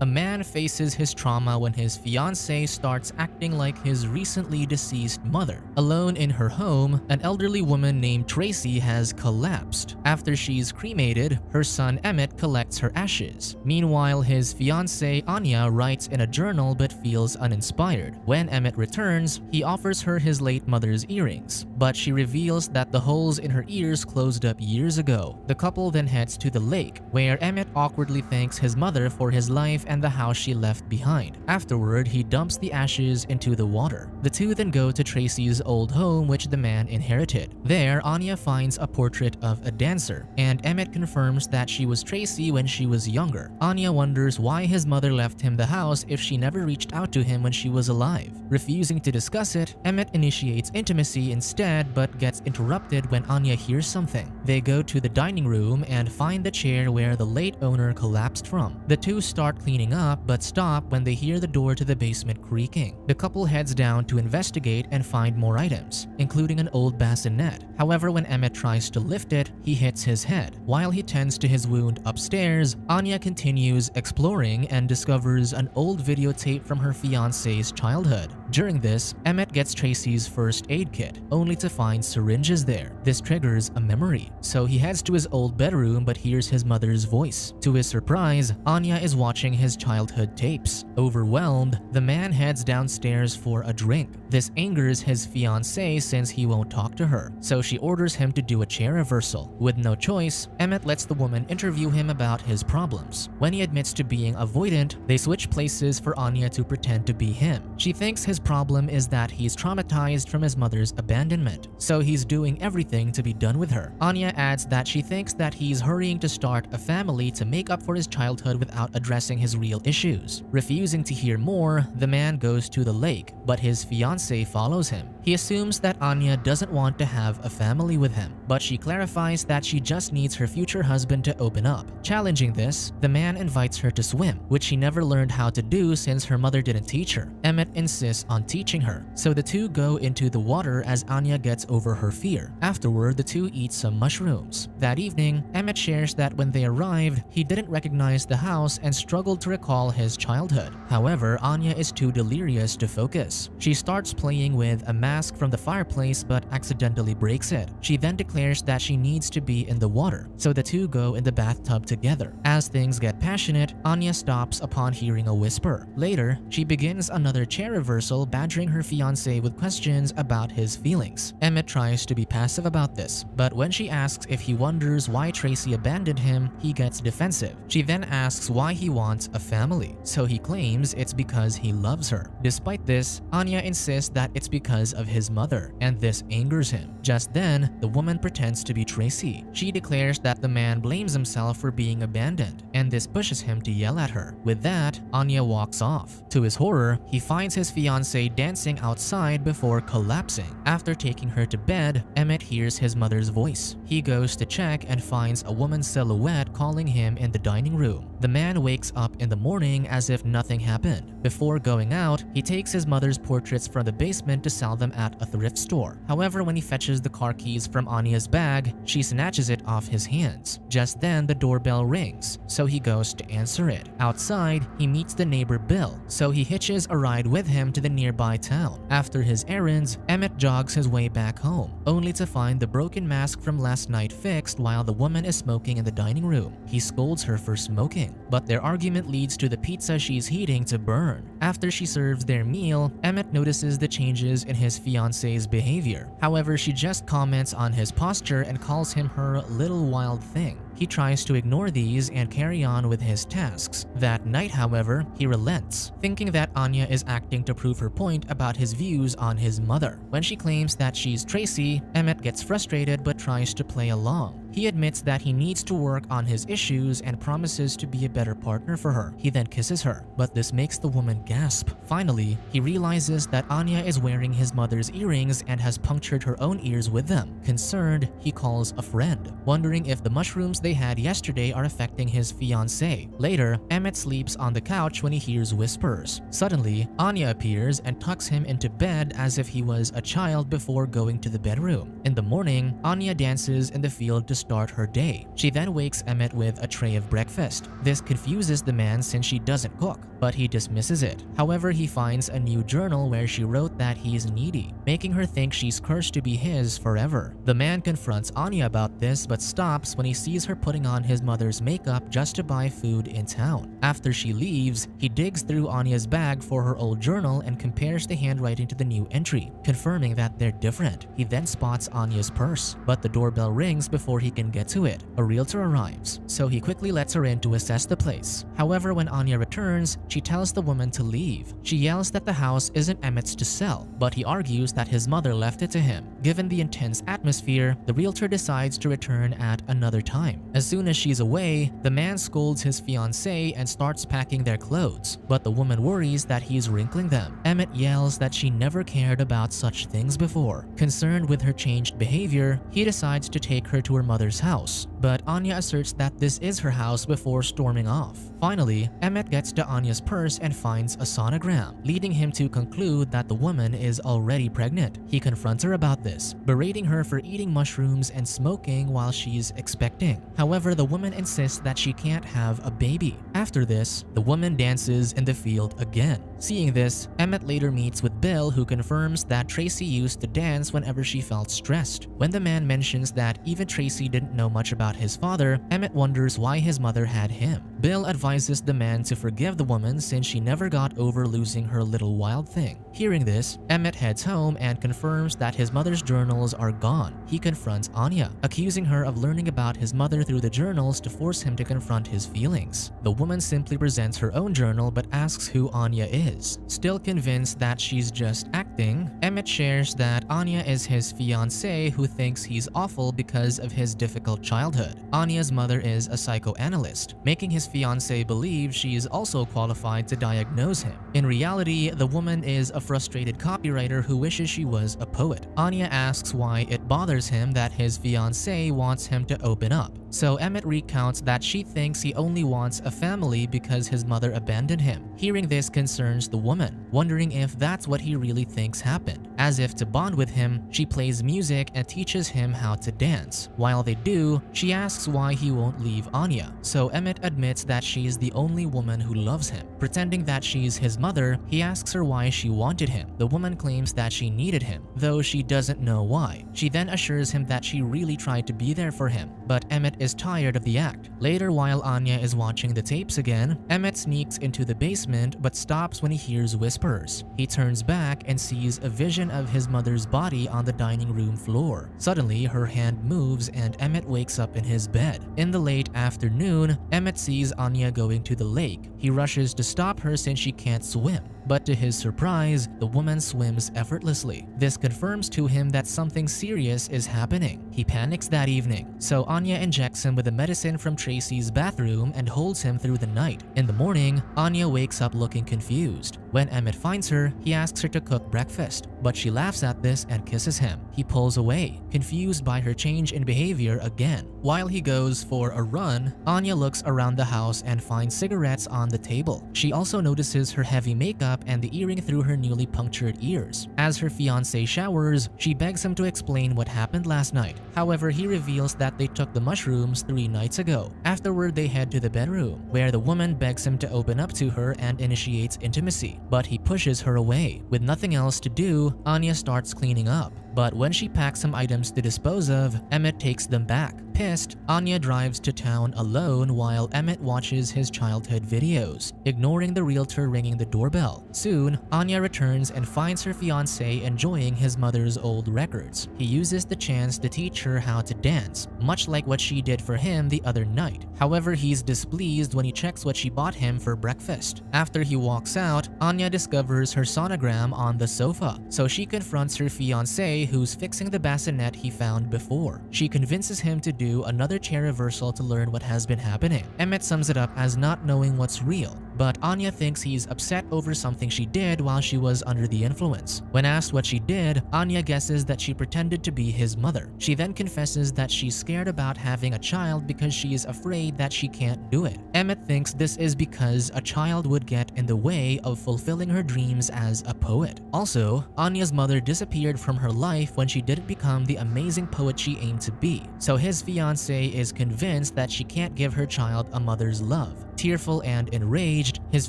A man faces his trauma when his fiancée starts acting like his recently deceased mother. Alone in her home, an elderly woman named Tracy has collapsed. After she's cremated, her son Emmett collects her ashes. Meanwhile, his fiancée Anya writes in a journal but feels uninspired. When Emmett returns, he offers her his late mother's earrings, but she reveals that the holes in her ears closed up years ago. The couple then heads to the lake, where Emmett awkwardly thanks his mother for his life and the house she left behind. Afterward, he dumps the ashes into the water. The two then go to Tracy's old home, which the man inherited. There, Anya finds a portrait of a dancer, and Emmett confirms that she was Tracy when she was younger. Anya wonders why his mother left him the house if she never reached out to him when she was alive. Refusing to discuss it, Emmett initiates intimacy instead but gets interrupted when Anya hears something. They go to the dining room and find the chair where the late owner collapsed from. The two start cleaning up but stop when they hear the door to the basement creaking. The couple heads down to investigate and find more items, including an old bassinet. However, when Emmett tries to lift it, he hits his head. While he tends to his wound upstairs, Anya continues exploring and discovers an old videotape from her fiancé's childhood. During this, Emmett gets Tracy's first aid kit, only to find syringes there. This triggers a memory, so he heads to his old bedroom but hears his mother's voice. To his surprise, Anya is watching his childhood tapes. Overwhelmed, the man heads downstairs for a drink. This angers his fiancée since he won't talk to her, so she orders him to do a chair reversal. With no choice, Emmett lets the woman interview him about his problems. When he admits to being avoidant, they switch places for Anya to pretend to be him. She thinks his problem is that he's traumatized from his mother's abandonment, so he's doing everything to be done with her. Anya adds that she thinks that he's hurrying to start a family to make up for his childhood without addressing his real issues. Refusing to hear more, the man goes to the lake, but his fiancée follows him. He assumes that Anya doesn't want to have a family with him, but she clarifies that she just needs her future husband to open up. Challenging this, the man invites her to swim, which she never learned how to do since her mother didn't teach her. Emmett insists on teaching her, so the two go into the water as Anya gets over her fear. Afterward, the two eat some mushrooms. That evening, Emmett shares that when they arrived, he didn't recognize the house and struggled to recall his childhood. However, Anya is too delirious to focus. She starts playing with a mask from the fireplace but accidentally breaks it. She then declares that she needs to be in the water, so the two go in the bathtub together. As things get passionate, Anya stops upon hearing a whisper. Later, she begins another chair reversal, badgering her fiancé with questions about his feelings. Emmett tries to be passive about this, but when she asks if he wonders why Tracy abandoned him, he gets defensive. She then asks why he wants a family, so he claims it's because he loves her. Despite this, Anya insists that it's because of his mother, and this angers him. Just then, the woman pretends to be Tracy. She declares that the man blames himself for being abandoned, and this pushes him to yell at her. With that, Anya walks off. To his horror, he finds his fiancée dancing outside before collapsing. After taking her to bed, Emmett hears his mother's voice. He goes to check and finds a woman's silhouette calling him in the dining room. The man wakes up in the morning as if nothing happened. Before going out, he takes his mother's portraits from the basement to sell them at a thrift store. However, when he fetches the car keys from Anya's bag, she snatches it off his hands. Just then, the doorbell rings, so he goes to answer it. Outside, he meets the neighbor Bill, so he hitches a ride with him to the nearby town. After his errands, Emmett jogs his way back home, only to find the broken mask from last night fixed while the woman is smoking in the dining room. He scolds her for smoking, but their argument leads to the pizza she's heating to burn. After she serves their meal, Emmett notices the changes in his fiancée's behavior. However, she just comments on his posture and calls him her little wild thing. He tries to ignore these and carry on with his tasks. That night, however, he relents, thinking that Anya is acting to prove her point about his views on his mother. When she claims that she's Tracy, Emmett gets frustrated but tries to play along. He admits that he needs to work on his issues and promises to be a better partner for her. He then kisses her, but this makes the woman gasp. Finally, he realizes that Anya is wearing his mother's earrings and has punctured her own ears with them. Concerned, he calls a friend, wondering if the mushrooms they had yesterday are affecting his fiancée. Later, Emmett sleeps on the couch when he hears whispers. Suddenly, Anya appears and tucks him into bed as if he was a child before going to the bedroom. In the morning, Anya dances in the field to start her day. She then wakes Emmett with a tray of breakfast. This confuses the man since she doesn't cook, but he dismisses it. However, he finds a new journal where she wrote that he's needy, making her think she's cursed to be his forever. The man confronts Anya about this but stops when he sees her putting on his mother's makeup just to buy food in town. After she leaves, he digs through Anya's bag for her old journal and compares the handwriting to the new entry, confirming that they're different. He then spots Anya's purse, but the doorbell rings before he can get to it. A realtor arrives, so he quickly lets her in to assess the place. However, when Anya returns, she tells the woman to leave. She yells that the house isn't Emmett's to sell, but he argues that his mother left it to him. Given the intense atmosphere, the realtor decides to return at another time. As soon as she's away, the man scolds his fiancée and starts packing their clothes, but the woman worries that he's wrinkling them. Emmett yells that she never cared about such things before. Concerned with her changed behavior, he decides to take her to her mother's house, but Anya asserts that this is her house before storming off. Finally, Emmett gets to Anya's purse and finds a sonogram, leading him to conclude that the woman is already pregnant. He confronts her about this, berating her for eating mushrooms and smoking while she's expecting. However, the woman insists that she can't have a baby. After this, the woman dances in the field again. Seeing this, Emmett later meets with Bill, who confirms that Tracy used to dance whenever she felt stressed. When the man mentions that even Tracy didn't know much about his father, Emmett wonders why his mother had him. Bill advises the man to forgive the woman since she never got over losing her little wild thing. Hearing this, Emmett heads home and confirms that his mother's journals are gone. He confronts Anya, accusing her of learning about his mother through the journals to force him to confront his feelings. The woman simply presents her own journal but asks who Anya is. Still convinced that she's just acting, Emmett shares that Anya is his fiancée who thinks he's awful because of his difficult childhood. Anya's mother is a psychoanalyst, making his fiancée believe she is also qualified to diagnose him. In reality, the woman is a frustrated copywriter who wishes she was a poet. Anya asks why it bothers him that his fiancée wants him to open up. So Emmett recounts that she thinks he only wants a family because his mother abandoned him. Hearing this concerns the woman, wondering if that's what he really thinks happened. As if to bond with him, she plays music and teaches him how to dance. While they do, she asks why he won't leave Anya. So Emmett admits that she is the only woman who loves him. Pretending that she's his mother, he asks her why she wanted him. The woman claims that she needed him, though she doesn't know why. She then assures him that she really tried to be there for him, but Emmett is tired of the act. Later, while Anya is watching the tapes again, Emmett sneaks into the basement but stops when he hears whispers. He turns back and sees a vision of his mother's body on the dining room floor. Suddenly, her hand moves and Emmett wakes up in his bed. In the late afternoon, Emmett sees Anya going to the lake. He rushes to stop her since she can't swim. But to his surprise, the woman swims effortlessly. This confirms to him that something serious is happening. He panics that evening, so Anya injects him with a medicine from Tracy's bathroom and holds him through the night. In the morning, Anya wakes up looking confused. When Emmett finds her, he asks her to cook breakfast, but she laughs at this and kisses him. He pulls away, confused by her change in behavior again. While he goes for a run, Anya looks around the house and finds cigarettes on the table. She also notices her heavy makeup and the earring through her newly punctured ears. As her fiancé showers, she begs him to explain what happened last night. However, he reveals that they took the mushrooms 3 nights ago. Afterward, they head to the bedroom, where the woman begs him to open up to her and initiates intimacy, but he pushes her away. With nothing else to do, Anya starts cleaning up. But when she packs some items to dispose of, Emmett takes them back. Pissed, Anya drives to town alone while Emmett watches his childhood videos, ignoring the realtor ringing the doorbell. Soon, Anya returns and finds her fiancé enjoying his mother's old records. He uses the chance to teach her how to dance, much like what she did for him the other night. However, he's displeased when he checks what she bought him for breakfast. After he walks out, Anya discovers her sonogram on the sofa, so she confronts her fiancé who's fixing the bassinet he found before. She convinces him to do another chair reversal to learn what has been happening. Emmett sums it up as not knowing what's real, but Anya thinks he's upset over something she did while she was under the influence. When asked what she did, Anya guesses that she pretended to be his mother. She then confesses that she's scared about having a child because she is afraid that she can't do it. Emmett thinks this is because a child would get in the way of fulfilling her dreams as a poet. Also, Anya's mother disappeared from her life when she didn't become the amazing poet she aimed to be, so his fiance is convinced that she can't give her child a mother's love. Tearful and enraged, his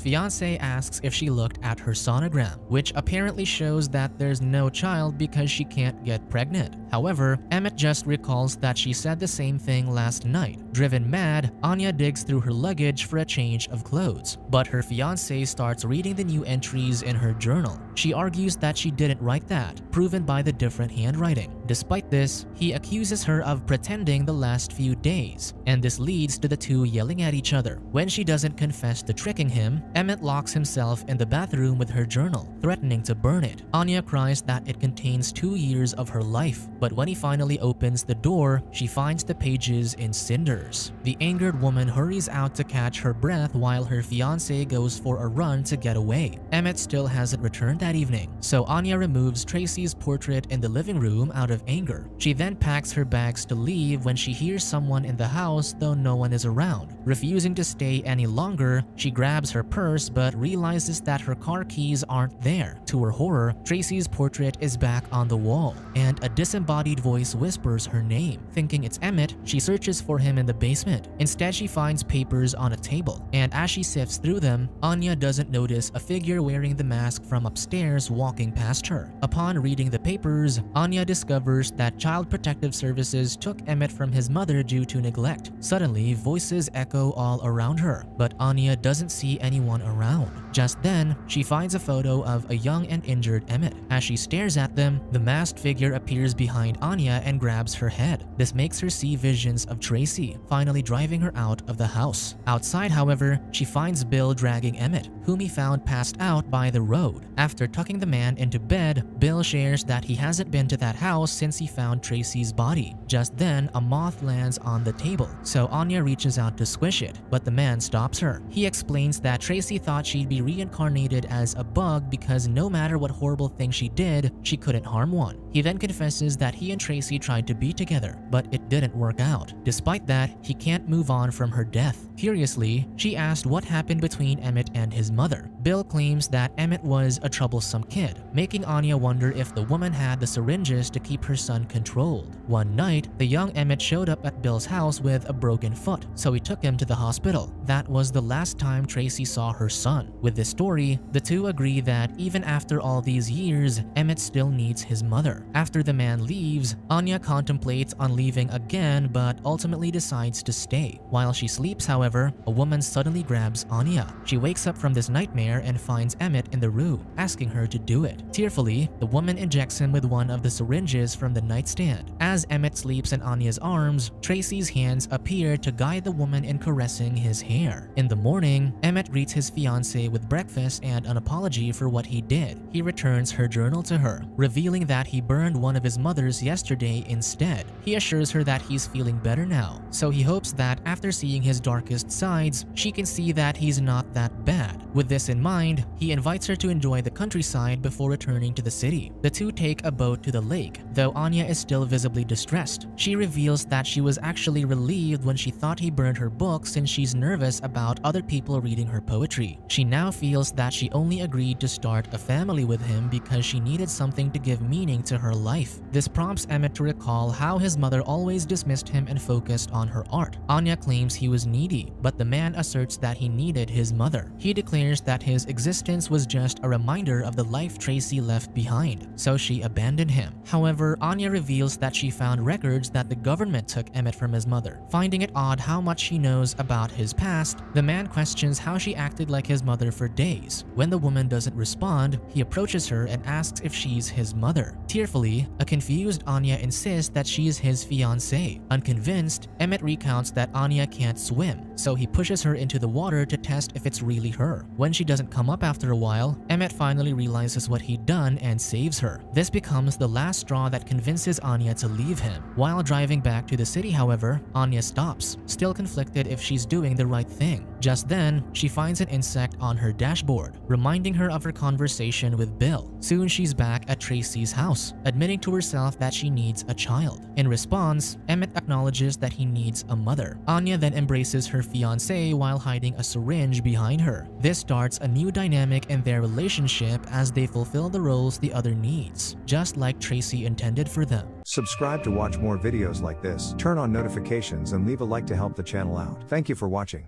fiance asks if she looked at her sonogram, which apparently shows that there's no child because she can't get pregnant. However, Emmett just recalls that she said the same thing last night. Driven mad, Anya digs through her luggage for a change of clothes, but her fiance starts reading the new entries in her journal. She argues that she didn't write that, proven by the different handwriting. Despite this, he accuses her of pretending the last few days, and this leads to the two yelling at each other. When she doesn't confess to tricking him, Emmett locks himself in the bathroom with her journal, threatening to burn it. Anya cries that it contains 2 years of her life, but when he finally opens the door, she finds the pages in cinders. The angered woman hurries out to catch her breath while her fiance goes for a run to get away. Emmett still hasn't returned that evening, so Anya removes Tracy's portrait in the living room out of anger. She then packs her bags to leave when she hears someone in the house, though no one is around. Refusing to stay any longer, she grabs her purse but realizes that her car keys aren't there. To her horror, Tracy's portrait is back on the wall, and a disembodied voice whispers her name. Thinking it's Emmett, she searches for him in the basement. Instead, she finds papers on a table, and as she sifts through them, Anya doesn't notice a figure wearing the mask from upstairs walking past her. Upon reading the papers, Anya discovers that Child Protective Services took Emmett from his mother due to neglect. Suddenly, voices echo all around her, but Anya doesn't see anyone around. Just then, she finds a photo of a young and injured Emmett. As she stares at them, the masked figure appears behind Anya and grabs her head. This makes her see visions of Tracy, finally driving her out of the house. Outside, however, she finds Bill dragging Emmett, whom he found passed out by the road. After tucking the man into bed, Bill shares that he hasn't been to that house since he found Tracy's body. Just then, a moth lands on the table, so Anya reaches out to squish it, but the man stops her. He explains that Tracy thought she'd be reincarnated as a bug because no matter what horrible thing she did, she couldn't harm one. He then confesses that he and Tracy tried to be together, but it didn't work out. Despite that, he can't move on from her death. Curiously, she asked what happened between Emmett and his mother. Bill claims that Emmett was a troublesome kid, making Anya wonder if the woman had the syringes to keep her son controlled. One night, the young Emmett showed up at Bill's house with a broken foot, so he took him to the hospital. That was the last time Tracy saw her son. With this story, the two agree that even after all these years, Emmett still needs his mother. After the man leaves, Anya contemplates on leaving again but ultimately decides to stay. While she sleeps, however, a woman suddenly grabs Anya. She wakes up from this nightmare and finds Emmett in the room, asking her to do it. Tearfully, the woman injects him with one of the syringes from the nightstand. As Emmett sleeps in Anya's arms, Tracy's hands appear to guide the woman in caressing his hair. In the morning, Emmett greets his fiancée with breakfast and an apology for what he did. He returns her journal to her, revealing that he burned one of his mother's yesterday instead. He assures her that he's feeling better now, so he hopes that after seeing his darkest sides, she can see that he's not that bad. With this in mind, he invites her to enjoy the countryside before returning to the city. The two take a boat to the lake, though Anya is still visibly distressed. She reveals that she was actually relieved when she thought he burned her book since she's nervous about other people reading her poetry. She now feels that she only agreed to start a family with him because she needed something to give meaning to her life. This prompts Emmett to recall how his mother always dismissed him and focused on her art. Anya claims he was needy, but the man asserts that he needed his mother. He declares that his existence was just a reminder of the life Tracy left behind, so she abandoned him. However, Anya reveals that she found records that the government took Emmett from his mother. Finding it odd how much she knows about his past, the man questions how she acted like his mother for days. When the woman doesn't respond, he approaches her and asks if she's his mother. Tearfully, a confused Anya insists that she is his fiancée. Unconvinced, Emmett recounts that Anya can't swim, so he pushes her into the water to test if it's really her. When she doesn't come up after a while, Emmett finally realizes what he'd done and saves her. This becomes the last straw that convinces Anya to leave him. While driving back to the city, however, Anya stops, still conflicted if she's doing the right thing. Just then, she finds an insect on her dashboard, reminding her of her conversation with Bill. Soon she's back at Tracy's house, admitting to herself that she needs a child. In response, Emmett acknowledges that he needs a mother. Anya then embraces her fiance while hiding a syringe behind her. This starts a new dynamic in their relationship as they fulfill the roles the other needs, just like Tracy intended for them. Subscribe to watch more videos like this, turn on notifications and leave a like to help the channel out. Thank you for watching.